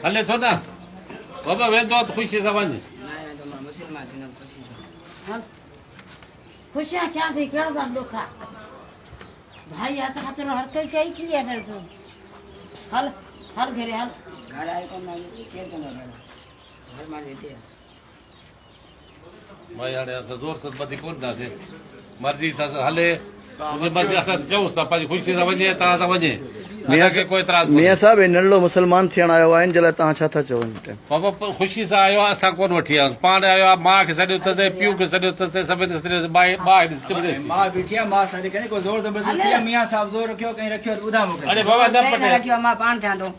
हले थो न बाबा वेंदो त ख़ुशी सां वञ हल खुशियां क्या थी कहिड़ो था ॾुख आहे भाई हथ हथरो हर कई कई थी आहे तूं हल हल घरे हल घर आए कोन केरु कंदो घर मां हिते भाई हाणे असां ज़ोर सां ॿधी कोन थासीं मर्ज़ी अथसि हले मर्ज़ी असां चऊंसि था पंहिंजी ख़ुशी सां वञे तव्हां सां वञे असांखे कोई एतिराज़ मियां साहब हे नंढो मुस्लमान थियण आयो आहे जे लाइ तव्हां छा था चओ हिन टाइम बाबा ख़ुशी सां आयो आहे असां कोन वठी आयासीं पाण आयो आहे माउ खे सॾियो अथसि पीउ खे सॾियो अथसि सभिनी सॾियो मां बीठी आहे मां सॾु करे कोई ज़ोर ज़बरदस्ती आहे मियां साहब ज़ोर रखियो कहीं रखियो ॿुधा मूंखे अरे बाबा न पटे रखियो मां पाण थियां थो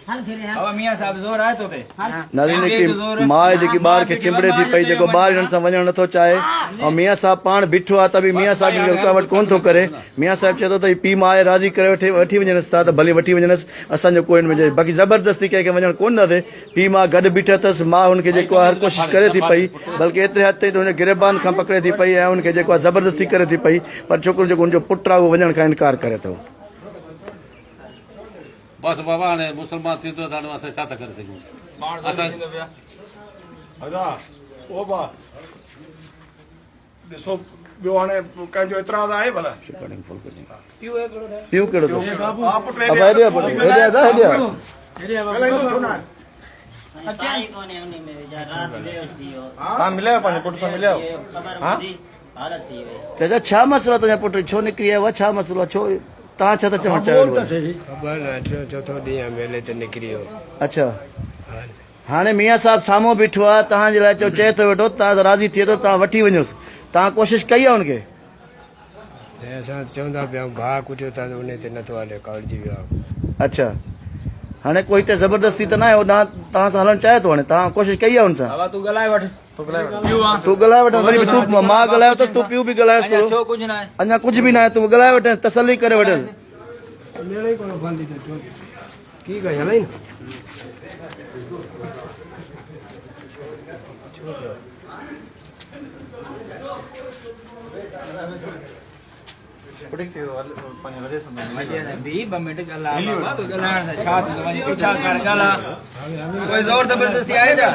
हल घरे हल बाबा मियां साहब ज़ोर आहे तो ते नाज़रीन की माउ जेकी ॿार खे चिंबड़े थी पई जेको ॿार हिननि सां वञणु नथो चाहे ऐं मियां साहब पाण बीठो आहे त बि मियां साहब जी रुकावट कोन थो करे मियां साहब चए थो त पीउ माउ राज़ी करे वठी वञनिसि था त भली वठी वञनिसि असांजो कोई हुन में बाक़ी ज़बरदस्ती कंहिंखे वञणु कोन न थिए पीउ माउ गॾु बीठा अथसि माउ हुनखे जेको आहे हर कोशिशि करे थी पई बल्कि एतिरे हद ताईं त हुन गिरबान खां पकिड़े थी पई ऐं हुनखे जेको आहे ज़बरदस्ती करे थी पई पर छोकिरो जेको हुनजो पुटु आहे उहो वञण खां इनकार करे थो बस बाबा हाणे मुस्लमान थींदो त हाणे असां छा था करे सघूं असां ॾिसो ॿियो हाणे कंहिंजो एतिराज़ आहे भला पीउ कहिड़ो चाचा छा मसइलो तुंहिंजा पुट छो निकिरी आयो आहे छा मसइलो आहे छो तव्हां छा था चवणु चाहियो चौथो ॾींहुं मेले ते निकिरी वियो अच्छा हाणे मियां साहब साम्हूं बीठो आहे तव्हांजे लाइ चए थो वेठो तव्हां राज़ी थिए थो तव्हां वठी वञोसि तव्हां कोशिशि कई आहे हुनखे असां चवंदा पिया भाउ कुटियो था त उन ते नथो हले कावड़जी वियो आहे अच्छा हाणे कोई हिते ज़बरदस्ती त न आहे तव्हां सां हलणु चाहे थो हाणे तव्हां कोशिशि कई आहे हुन सां बाबा तूं ॻाल्हाए वठ तूं ॻाल्हाए वठ वरी तूं मां ॻाल्हायो त तूं पीउ बि ॻाल्हायोसि छो कुझु न आहे अञा कुझु बि न आहे तूं ॻाल्हाए वठ तसली करे वठसि ठीकु आहे हलाई न कोई ज़ोर ज़बरदस्ती आहे छा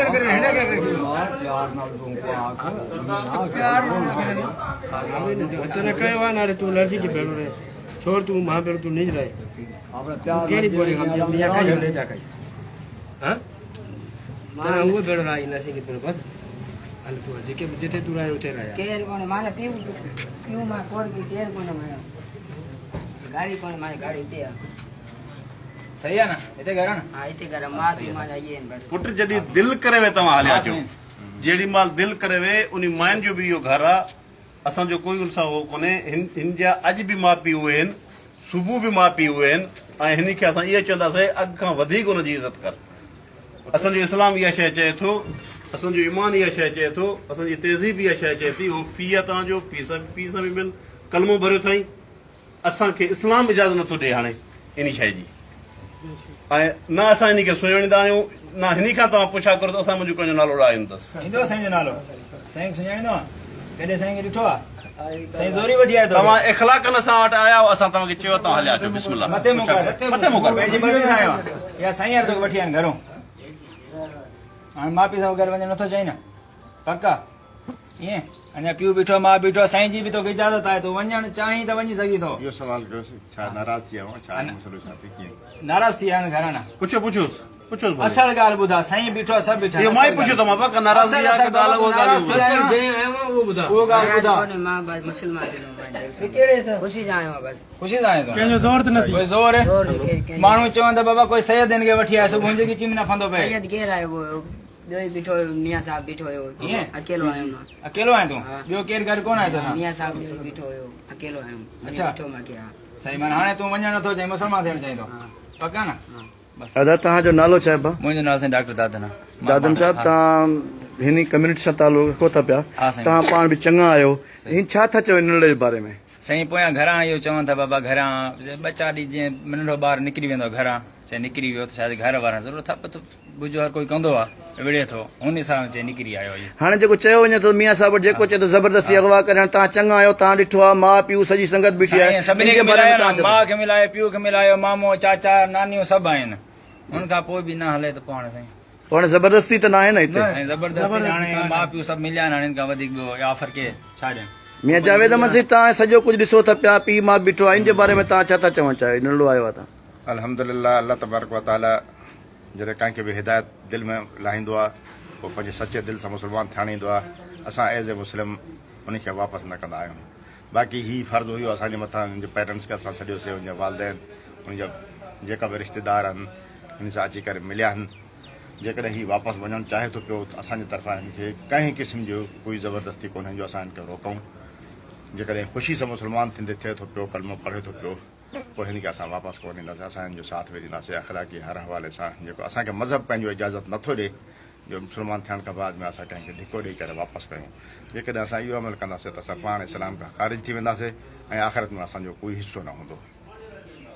कयो आहे न तूं लड़जी थी भेण छोड़ तूं मां भेण तूं निज रहे कहिड़ी बोली ले जा कई हां तेरा वो भेण लाई नसी की भेण बस हल तूं जेके जिथे तूं रहे उते रहे केर कोन माने पीउ मां कोन की केर कोन माने गाड़ी कोन माने गाड़ी ते सही आहे न हिते घर न हा हिते घर मां पीउ मां जाइए बस पुट जॾहिं दिलि करे वे तव्हां हलिया अचो जेॾी महिल दिलि करे वे उन माइन जो बि इहो घर आहे असांजो कोई उन सां उहो कोन्हे हिन जा अॼु बि माउ पीउ उहे आहिनि सुबुह बि माउ पीउ उहे आहिनि ऐं हिन खे असां इहो चवंदासीं अॻु खां वधीक हुनजी इज़त कर असांजो इस्लाम इहा शइ चए थो असांजो ईमान इहा शइ चए थो असांजी तहज़ीब इहा शइ चए थी उहो पीउ आहे तव्हांजो पीउ सां बि मिल कलमो भरियो अथई असांखे इस्लाम इजाज़त नथो ॾिए हाणे इन शइ जी ऐं न असां हिन खे सुञाणींदा आहियूं न हिन खां तव्हां पुछा करो त असां मुंहिंजो कंहिंजो नालो ॾायूं अथसि ईंदो साईं जो नालो साईं सुञाणींदो आहे केॾे साईं खे ॾिठो आहे साईं ज़ोरी वठी आयो तव्हां इख़लाक़न सां वटि आया असां तव्हांखे चयो तव्हां हलिया अचो बिस्मिल्लाह मथे मोकिल पंहिंजी मर्ज़ी सां आयो आहे या साईं तोखे वठी आया घरों हाणे माउ पीउ सां वग़ैरह वञणु नथो चाही न पका ईअं अञा पीउ बीठो माउ बीठो साईं जी बि तोखे इजाज़त आहे तूं वञणु चाहीं त वञी सघीं थो इहो सवाल कयोसि छा नाराज़ थी आहियो छा मसइलो छा थी कीअं नाराज़ थी विया आहिनि घराना पुछो पुछोसि असल ॻाल्हि ॿुधा साईं बीठो आहे सभु बीठा इहो मां ई पुछियो त मां पक नाराज़गी आहे की ॻाल्हि उहो ॻाल्हि ॿुधा कोने मां बस मुसलमान खुशी सां आयो बस ख़ुशी सां आयो कंहिंजो ज़ोर त नथी कोई ज़ोर माण्हू चवनि त बाबा कोई सैयद हिन खे वठी आयो सुबुह जी गिची में न फंदो पए सैयद केर आयो वो ॿियो ई बीठो मियां साहब बीठो हुयो अकेलो आयो मां अकेलो आयो तूं ॿियो केरु घर कोन आयो तोसां मियां साहब बीठो हुयो अकेलो आयो अच्छा बीठो मां के सही माना हाणे तूं वञणु नथो चाहीं मुसलमान थियणु चाहीं थो पका न दादा तव्हांजो नालो छा आहे भाउ मुंहिंजो नालो साईं डॉक्टर दादन आहे दादन साहब तव्हां हिन कम्यूनिटी सां तालुक़ रखो था पिया तव्हां पाण बि चङा आहियो हिन छा था चओ हिन जे बारे में साईं पोयां घरां इहो चवनि था बाबा घरां ॿ चारि ॾींहं जीअं नंढो ॿारु निकिरी वेंदो घरां चए निकिरी वियो त शायदि घर वारनि ज़रूरु थप त बुझो हर कोई कंदो आहे विड़े थो हुन सां चए निकिरी आयो हाणे जेको चयो वञे थो मियां साहब जेको चए थो ज़बरदस्ती अगवा करणु तव्हां चङा आहियो तव्हां ॾिठो आहे माउ पीउ सॼी संगत बीठी आहे सभिनी खे मिलायो माउ खे मिलायो पीउ खे मिलायो मामो चाचा नानियूं सभु आहिनि उनखां पोइ बि न हले त पाण साईं पाण ज़बरदस्ती त न आहे न हिते ऐं ज़बरदस्ती हाणे माउ पीउ सभु मिलिया आहिनि हाणे हिन खां वधीक ॿियो ऑफर के छा ॾियनि मियां जावेद अहमद साईं तव्हां सॼो कुझु ॾिसो था पिया पीउ माउ बीठो आहे इन जे बारे में तव्हां छा था चवणु चाहियो नंढो आयो आहे तव्हां अल्हम्दुलिल्लाह अल्लाह तबारक व ताला जॾहिं कंहिंखे बि हिदायत दिलि में लाहींदो आहे पोइ पंहिंजे सचे दिलि सां मुस्लमान थियण ईंदो आहे असां एज़ ए मुस्लिम उनखे वापसि न कंदा आहियूं बाक़ी ही फ़र्ज़ु हुयो असांजे मथां उनजे पेरेंट्स खे असां छॾियोसीं उनजा वालदेन उनजा जेका बि रिश्तेदार आहिनि हिन सां अची करे मिलिया आहिनि जेकॾहिं ही वापसि वञणु चाहे थो पियो त असांजे तरफ़ां हिनखे कंहिं क़िस्म जो कोई ज़बरदस्ती कोन्हे जो असां हिनखे रोकूं जेकॾहिं ख़ुशी सां मुस्लमान थींदे थिए थो पियो कलमो पढ़े थो पियो पोइ हिनखे असां वापसि कोन ईंदासीं असां हिन जो साथ वेही ॾींदासीं अख़लाक़ी हर हवाले सां जेको असांखे मज़हब पंहिंजो इजाज़त नथो ॾिए जो मुस्लमान थियण खां बाद में असां कंहिंखे धिको ॾेई करे वापसि कयूं जेकॾहिं असां इहो अमल कंदासीं त असां पाण इस्लाम खां ख़ारिज थी वेंदासीं ऐं आख़िरत में असांजो कोई हिसो न हूंदो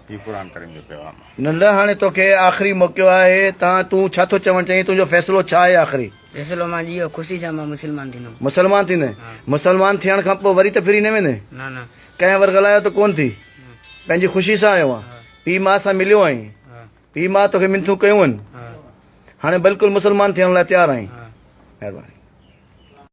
हीउ क़ुर करीम जो पैगाम आहे नंढा हाणे तोखे आख़िरी मौक़ो आहे तूं छा थो चवणु चाहीं तुंहिंजो फ़ैसिलो छा आहे आख़िरी फैसलो मां इहो ख़ुशी सां मां मुस्लमान थींदुमि मुस्लमान थींदे मुस्लमान थियण खां पोइ वरी त फिरी न वेंदे न कंहिं वर ॻाल्हायो त कोन थी पंहिंजी ख़ुशी सां आयो आहे पीउ माउ सां मिलियो आहीं पीउ माउ तोखे मिनथूं कयूं आहिनि हाणे बिल्कुलु मुस्लमान थियण लाइ तयारु आहीं महिरबानी